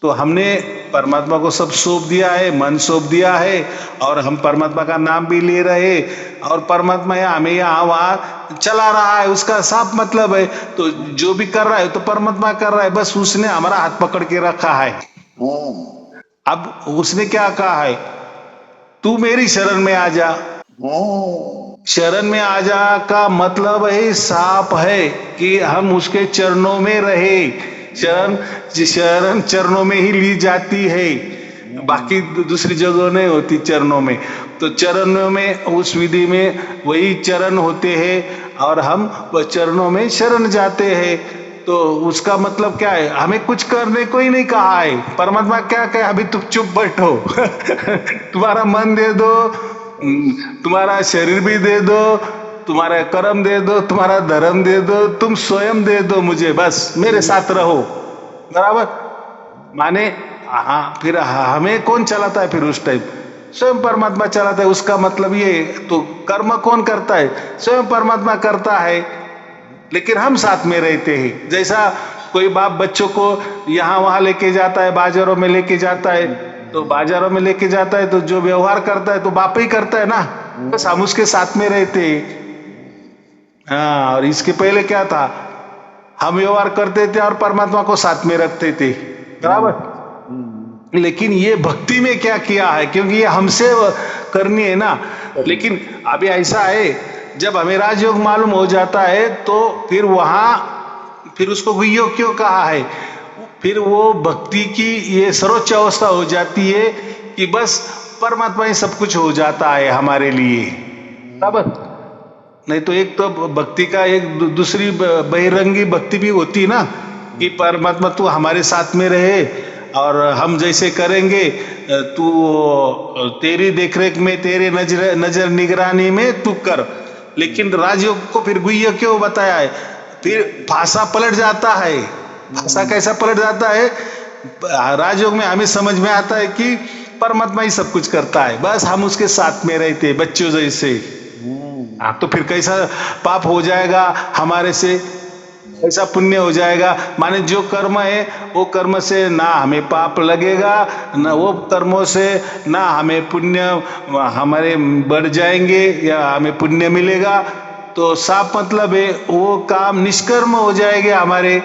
तो हमने परमात्मा को सब सौंप दिया है, मन सौंप दिया है, और हम परमात्मा का नाम भी ले रहे, और परमात्मा हमें यहाँ वहां चला रहा है, उसका साफ मतलब है। तो जो भी कर रहा है तो परमात्मा कर रहा है, बस उसने हमारा हाथ पकड़ के रखा है। अब उसने क्या कहा है, तू मेरी शरण में आ जा। शरण में आ जा का मतलब है साफ है कि हम उसके चरणों में रहे। शरण चरणों में ही ली जाती है, बाकी दूसरी जगह नहीं होती चरणों में। तो चरणों में उस विधि में वही चरण होते हैं, और हम वह चरणों में शरण जाते हैं। तो उसका मतलब क्या है, हमें कुछ करने को ही नहीं कहा है। परमात्मा क्या कहे, अभी तुम चुप बैठो तुम्हारा मन दे दो, तुम्हारा शरीर भी दे दो, तुम्हारा कर्म दे दो, तुम्हारा धर्म दे दो, तुम स्वयं दे दो मुझे, बस मेरे साथ रहो, बराबर। माने फिर हमें कौन चलाता है, फिर उस टाइम स्वयं परमात्मा चलाता है। उसका मतलब ये, तो कर्म कौन करता है, स्वयं परमात्मा करता है, लेकिन हम साथ में रहते हैं। जैसा कोई बाप बच्चों को यहाँ वहां लेके जाता है, बाजारों में लेके जाता है, तो बाजारों में लेके जाता है तो जो व्यवहार करता है तो बाप ही करता है ना, बस हम उसके साथ में रहते हैं। हाँ, और इसके पहले क्या था, हम व्यवहार करते थे और परमात्मा को साथ में रखते थे, बराबर। लेकिन ये भक्ति में क्या किया है, क्योंकि ये हमसे करनी है ना। लेकिन अभी ऐसा है, जब हमें राजयोग मालूम हो जाता है तो फिर उसको गुह्यो क्यों कहा है, फिर वो भक्ति की ये सर्वोच्च अवस्था हो जाती है कि बस परमात्मा ही सब कुछ हो जाता है हमारे लिए, बराबर। नहीं तो एक तो भक्ति का एक दूसरी बहिरंगी भक्ति भी होती ना, कि परमात्मा तू हमारे साथ में रहे और हम जैसे करेंगे, तू तेरी देखरेख में, तेरे नजर निगरानी में तू कर। लेकिन राजयोग को फिर गुह्य क्यों बताया है, फिर भाषा पलट जाता है। भाषा कैसा पलट जाता है, राजयोग में हमें समझ में आता है कि परमात्मा ही सब कुछ करता है, बस हम उसके साथ में रहते बच्चों जैसे। तो फिर कैसा पाप हो जाएगा हमारे से, ऐसा पुण्य हो जाएगा। माने जो कर्म है वो कर्म से ना हमें पाप लगेगा, ना वो कर्मों से ना हमें पुण्य हमारे बढ़ जाएंगे या हमें पुण्य मिलेगा। तो साफ मतलब है वो काम निष्कर्म हो जाएंगे हमारे।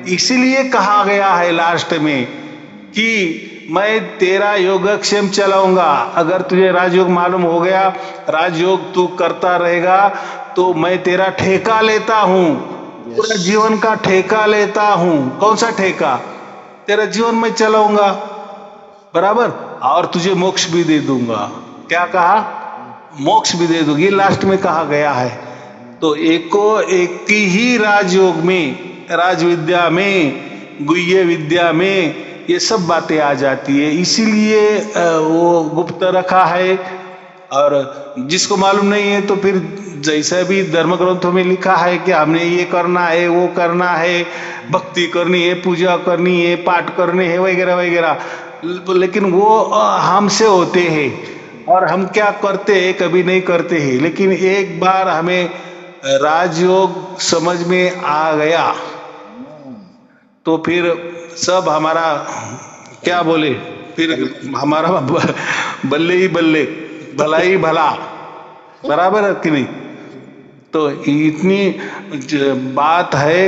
इसीलिए कहा गया है लास्ट में कि मैं तेरा योगक्षेम चलाऊंगा। अगर तुझे राजयोग मालूम हो गया, राजयोग तू करता रहेगा, तो मैं तेरा ठेका लेता हूं, पूरा जीवन का ठेका लेता हूं। कौन सा ठेका, तेरा जीवन मैं चलाऊंगा, बराबर, और तुझे मोक्ष भी दे दूंगा। क्या कहा? मोक्ष भी दे दूंगी, लास्ट में कहा गया है। तो एक ही राजयोग में, राज विद्या में, गुह्य विद्या में ये सब बातें आ जाती है, इसीलिए वो गुप्त रखा है। और जिसको मालूम नहीं है तो फिर जैसा भी धर्म ग्रंथों में लिखा है कि हमने ये करना है, वो करना है, भक्ति करनी है, पूजा करनी है, पाठ करने हैं वगैरह वगैरह, लेकिन वो हमसे होते हैं और हम क्या करते हैं कभी नहीं करते हैं। लेकिन एक बार हमें राजयोग समझ में आ गया तो फिर सब हमारा, क्या बोले, फिर हमारा बल्ले ही बल्ले, भला ही भला, बराबर है कि नहीं। तो इतनी बात है,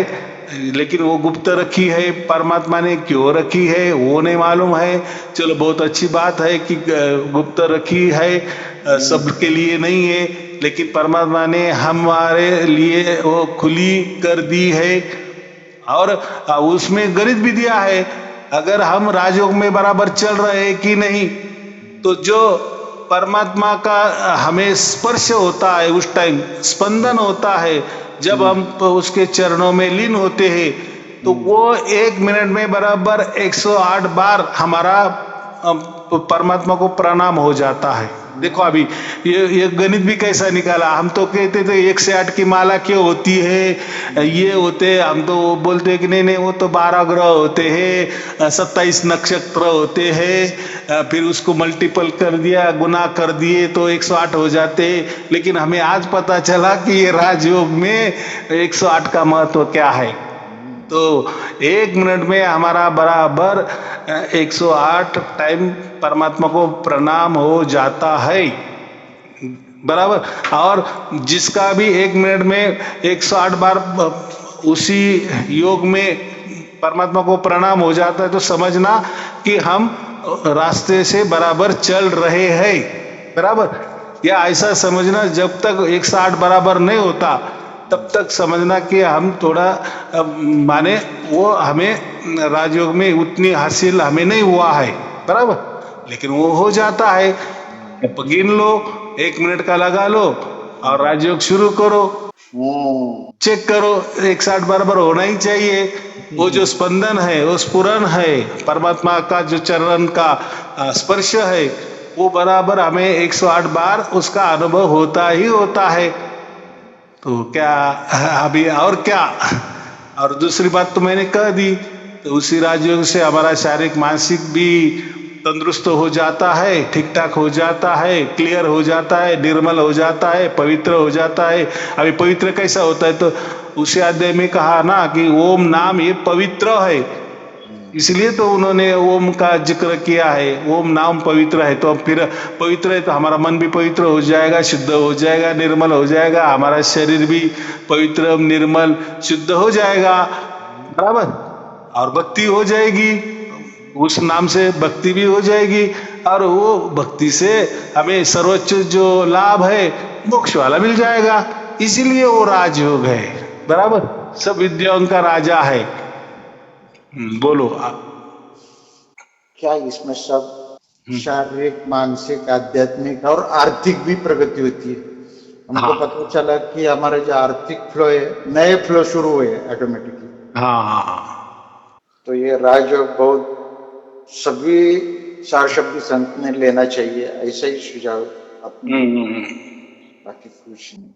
लेकिन वो गुप्त रखी है, परमात्मा ने क्यों रखी है वो नहीं मालूम है। चलो बहुत अच्छी बात है कि गुप्त रखी है, सबके लिए नहीं है, लेकिन परमात्मा ने हमारे लिए वो खुली कर दी है। और उसमें गणित भी दिया है, अगर हम राजयोग में बराबर चल रहे हैं कि नहीं, तो जो परमात्मा का हमें स्पर्श होता है, उस टाइम स्पंदन होता है, जब हम उसके चरणों में लीन होते हैं, तो वो 1 मिनट में बराबर 108 बार हमारा परमात्मा को प्रणाम हो जाता है। देखो अभी ये गणित भी कैसा निकाला। हम तो कहते थे 1 से 8 की माला क्यों होती है, ये होते, हम तो बोलते हैं कि नहीं नहीं वो तो 12 ग्रह होते हैं, 27 नक्षत्र होते हैं, फिर उसको मल्टीपल कर दिया, गुना कर दिए तो 108 हो जाते। लेकिन हमें आज पता चला कि ये राजयोग में 108 का महत्व क्या है। तो 1 मिनट में हमारा बराबर 108 टाइम परमात्मा को प्रणाम हो जाता है, बराबर। और जिसका भी 1 मिनट में 108 बार उसी योग में परमात्मा को प्रणाम हो जाता है, तो समझना कि हम रास्ते से बराबर चल रहे हैं, बराबर। या ऐसा समझना जब तक 108 बराबर नहीं होता तब तक समझना कि हम थोड़ा माने वो हमें राजयोग में उतनी हासिल हमें नहीं हुआ है, बराबर। लेकिन वो हो जाता है, गिन लो, 1 मिनट का लगा लो और राजयोग शुरू करो, चेक करो, 108 बराबर होना ही चाहिए। वो जो स्पंदन है, वो स्फुरन है, परमात्मा का जो चरण का स्पर्श है, वो बराबर हमें 108 बार उसका अनुभव होता ही होता है। तो क्या अभी और क्या, और दूसरी बात तो मैंने कह दी। तो उसी राजयोग से हमारा शारीरिक मानसिक भी तंदुरुस्त हो जाता है, ठीक ठाक हो जाता है, क्लियर हो जाता है, निर्मल हो जाता है, पवित्र हो जाता है। अभी पवित्र कैसा होता है, तो उसी अध्याय में कहा ना कि ओम नाम ये पवित्र है, इसलिए तो उन्होंने ओम का जिक्र किया है। ओम नाम पवित्र है, तो अब फिर पवित्र है तो हमारा मन भी पवित्र हो जाएगा, शुद्ध हो जाएगा, निर्मल हो जाएगा, हमारा शरीर भी पवित्र निर्मल शुद्ध हो जाएगा, बराबर। और भक्ति हो जाएगी, उस नाम से भक्ति भी हो जाएगी, और वो भक्ति से हमें सर्वोच्च जो लाभ है मोक्ष वाला मिल जाएगा। इसीलिए वो राजयोग है, बराबर, सब विद्याओं का राजा है। बोलो क्या इसमें सब शारीरिक, मानसिक, आध्यात्मिक और आर्थिक भी प्रगति होती है। हमको पता चला कि हमारे जो आर्थिक फ्लो है, नए फ्लो शुरू हुए ऑटोमेटिकली। हाँ, तो ये राजयोग बहुत सभी सारशब्दी संत ने लेना चाहिए, ऐसा ही सुझाव अपने, बाकी कुछ नहीं।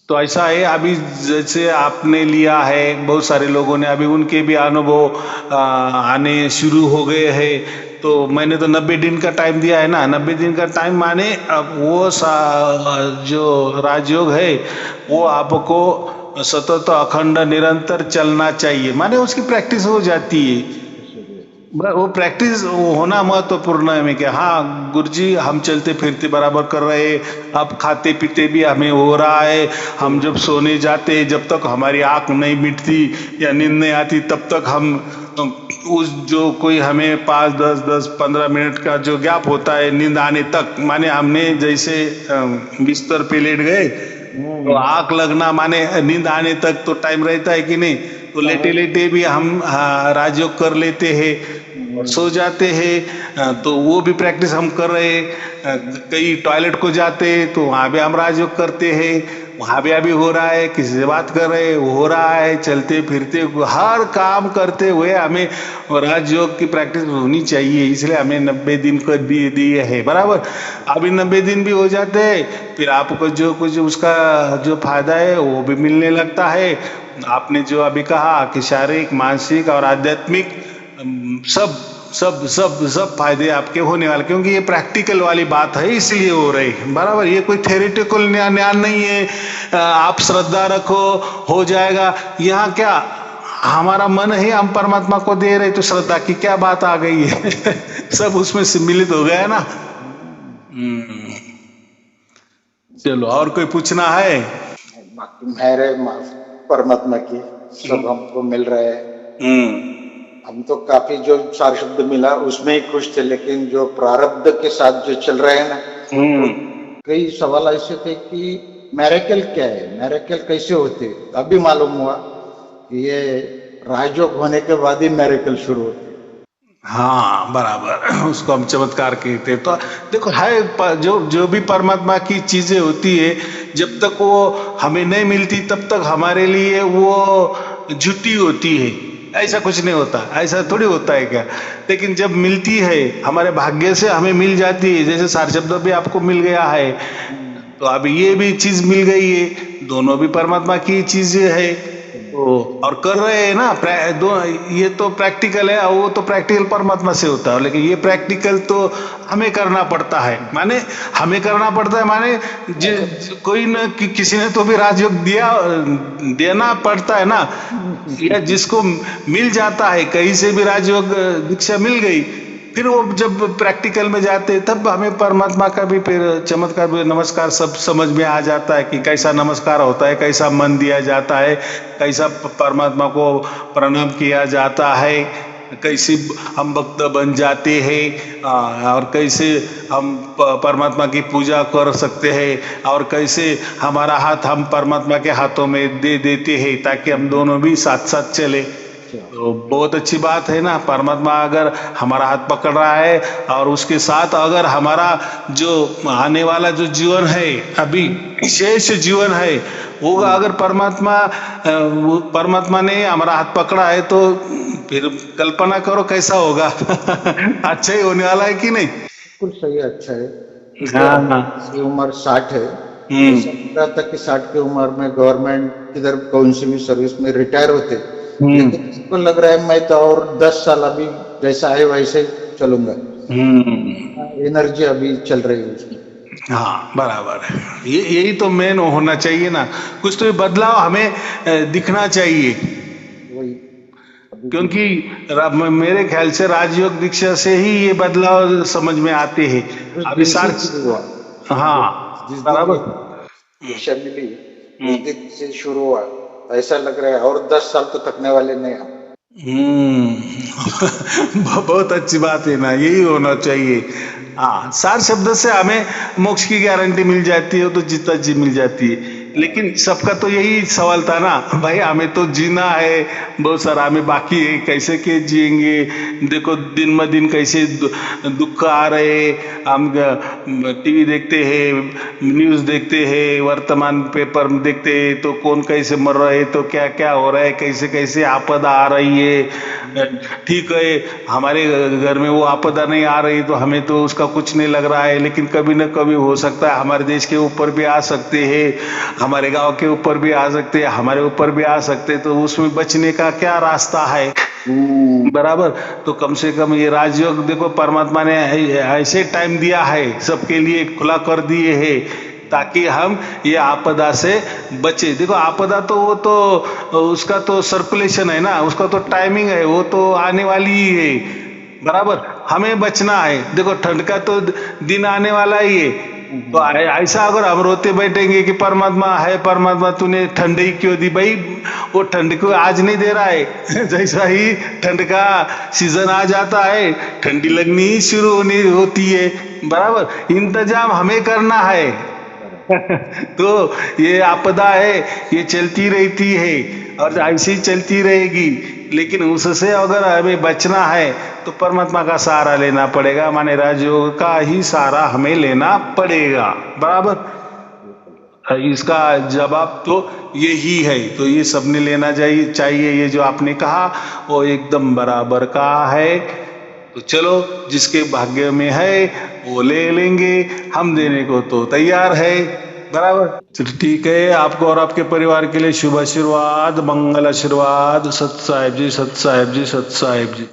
तो ऐसा है, अभी जैसे आपने लिया है, बहुत सारे लोगों ने अभी उनके भी अनुभव आने शुरू हो गए हैं। तो मैंने तो 90 दिन का टाइम दिया है ना, 90 दिन का टाइम माने अब वो जो राजयोग है वो आपको सतत अखंड निरंतर चलना चाहिए, माने उसकी प्रैक्टिस हो जाती है। वो प्रैक्टिस होना महत्वपूर्ण है। मैं क्या, हाँ गुरुजी हम चलते फिरते बराबर कर रहे, अब खाते पीते भी हमें हो रहा है, हम जब सोने जाते जब तक हमारी आंख नहीं मिटती या नींद नहीं आती तब तक हम उस जो कोई हमें 5, 10, 15 मिनट का जो गैप होता है नींद आने तक, माने हमने जैसे बिस्तर पे लेट गए तो आंख लगना माने नींद आने तक तो टाइम रहता है कि नहीं। तो लेटे लेटे भी हम राजयोग कर लेते हैं और सो जाते हैं। तो वो भी प्रैक्टिस हम कर रहे हैं। कई टॉयलेट को जाते तो वहाँ भी हम राजयोग करते हैं, वहाँ भी अभी हो रहा है। किसी से बात कर रहे वो हो रहा है, चलते फिरते हर काम करते हुए हमें राजयोग की प्रैक्टिस होनी चाहिए। इसलिए हमें 90 दिन को दिए है, बराबर। अभी 90 दिन भी हो जाते हैं, फिर आपको जो कुछ उसका जो फायदा है वो भी मिलने लगता है। आपने जो अभी कहा कि शारीरिक, मानसिक और आध्यात्मिक सब सब सब सब फायदे आपके होने वाले, क्योंकि ये प्रैक्टिकल वाली बात है इसलिए हो रही, बराबर। ये कोई थेरेटिकल ज्ञान नहीं है। आप श्रद्धा रखो हो जाएगा। यहाँ क्या हमारा मन है, हम परमात्मा को दे रहे, तो श्रद्धा की क्या बात आ गई है। सब उसमें सम्मिलित हो गया है ना। चलो, और कोई पूछना है? बाकी मेरे परमात्मा की सब हमको मिल रहा है। हम तो काफी जो सार शब्द मिला उसमें ही खुश थे, लेकिन जो प्रारब्ध के साथ जो चल रहे हैं ना, कई सवाल ऐसे थे कि मैरेकल क्या है, मैरेकल कैसे होते। अभी मालूम हुआ कि ये राजयोग होने के बाद ही मैरेकल शुरू होते। हाँ, बराबर, उसको हम चमत्कार कहते हैं। तो देखो है जो भी परमात्मा की चीजें होती है, जब तक वो हमें नहीं मिलती तब तक हमारे लिए वो झूठी होती है। ऐसा कुछ नहीं होता, ऐसा थोड़ी होता है क्या। लेकिन जब मिलती है, हमारे भाग्य से हमें मिल जाती है, जैसे सार शब्द भी आपको मिल गया है, तो अभी ये भी चीज मिल गई है, दोनों भी परमात्मा की चीजें है। तो और कर रहे हैं ना, ये तो प्रैक्टिकल है, वो तो प्रैक्टिकल परमात्मा से होता है। लेकिन ये प्रैक्टिकल तो हमें करना पड़ता है, माने हमें करना पड़ता है, माने कोई न किसी ने तो भी राजयोग देना पड़ता है ना। या जिसको मिल जाता है, कहीं से भी राजयोग दीक्षा मिल गई, फिर वो जब प्रैक्टिकल में जाते तब हमें परमात्मा का भी फिर चमत्कार, नमस्कार सब समझ में आ जाता है कि कैसा नमस्कार होता है, कैसा मन दिया जाता है, कैसा परमात्मा को प्रणाम किया जाता है, कैसे हम भक्त बन जाते हैं, और कैसे हम परमात्मा की पूजा कर सकते हैं, और कैसे हमारा हाथ हम परमात्मा के हाथों में दे देते हैं ताकि हम दोनों भी साथ साथ चले। तो बहुत अच्छी बात है ना। परमात्मा अगर हमारा हाथ पकड़ रहा है और उसके साथ अगर हमारा जो आने वाला जो जीवन है, अभी विशेष जीवन है, वो अगर परमात्मा ने हमारा हाथ पकड़ा है, तो फिर कल्पना करो कैसा होगा। अच्छा ही होने वाला है कि नहीं। बिल्कुल सही, अच्छा है। हाँ, उम्र 60 है। ऐसा था कि 60 की उम्र में गवर्नमेंट किधर कौन सी भी सर्विस में रिटायर होते, लेकिन इसको लग रहा है मैं तो और 10 साल अभी जैसा है वैसे चलूंगा। एनर्जी अभी चल रही है उसमें। हाँ, बराबर है। यही तो मेन होना चाहिए ना। कुछ तो बदलाव हमें दिखना चाहिए, क्योंकि मेरे ख्याल से राजयोग दीक्षा से ही ये बदलाव समझ में आते हैं। अभी हाँ, बराबर, दीक्षा मिली उस दिन से शुरू हुआ, ऐसा लग रहा है और 10 साल तो थकने वाले नहीं हम। बहुत अच्छी बात है ना, यही होना चाहिए। हाँ, सार शब्द से हमें मोक्ष की गारंटी मिल जाती है, तो जीता जी मिल जाती है। लेकिन सबका तो यही सवाल था ना भाई, हमें तो जीना है, बहुत सारा हमें बाकी है, कैसे के जिएंगे। देखो दिन ब दिन कैसे दुख आ रहे, हम टीवी देखते हैं, न्यूज़ देखते हैं, वर्तमान पेपर देखते हैं, तो कौन कैसे मर रहे, तो क्या क्या हो रहा है, कैसे कैसे आपदा आ रही है। ठीक है, हमारे घर में वो आपदा नहीं आ रही तो हमें तो उसका कुछ नहीं लग रहा है, लेकिन कभी न कभी हो सकता है हमारे देश के ऊपर भी आ सकते हैं, हमारे गांव के ऊपर भी आ सकते हैं, हमारे ऊपर भी आ सकते हैं। तो उसमें बचने का क्या रास्ता है, बराबर। तो कम से कम ये राजयोग देखो, परमात्मा ने ऐसे टाइम दिया है, सबके लिए खुला कर दिए है, ताकि हम ये आपदा से बचे। देखो आपदा तो वो तो उसका तो सर्कुलेशन है ना, उसका तो टाइमिंग है, वो तो आने वाली ही है, बराबर। हमें बचना है। देखो ठंड का तो दिन आने वाला ही है, तो ऐसा अगर हम रोते बैठेंगे कि परमात्मा है, परमात्मा तूने ठंड ही क्यों दी, भाई वो ठंड को आज नहीं दे रहा है। जैसा ही ठंड का सीजन आ जाता है, ठंडी लगनी ही शुरू होती है, बराबर। इंतजाम हमें करना है। तो ये आपदा है, ये चलती रहती है, और ऐसी ही चलती रहेगी। लेकिन उससे अगर हमें बचना है तो परमात्मा का सहारा लेना पड़ेगा, माने राजयोग का ही सहारा हमें लेना पड़ेगा। बराबर, इसका जवाब तो यही है। तो ये सबने लेना चाहिए। ये जो आपने कहा वो एकदम बराबर कहा है। तो चलो, जिसके भाग्य में है वो ले लेंगे, हम देने को तो तैयार है। बराबर, चलो ठीक है। आपको और आपके परिवार के लिए शुभ आशीर्वाद, मंगल आशीर्वाद। सत साहेब जी, सत साहेब जी, सत साहेब जी।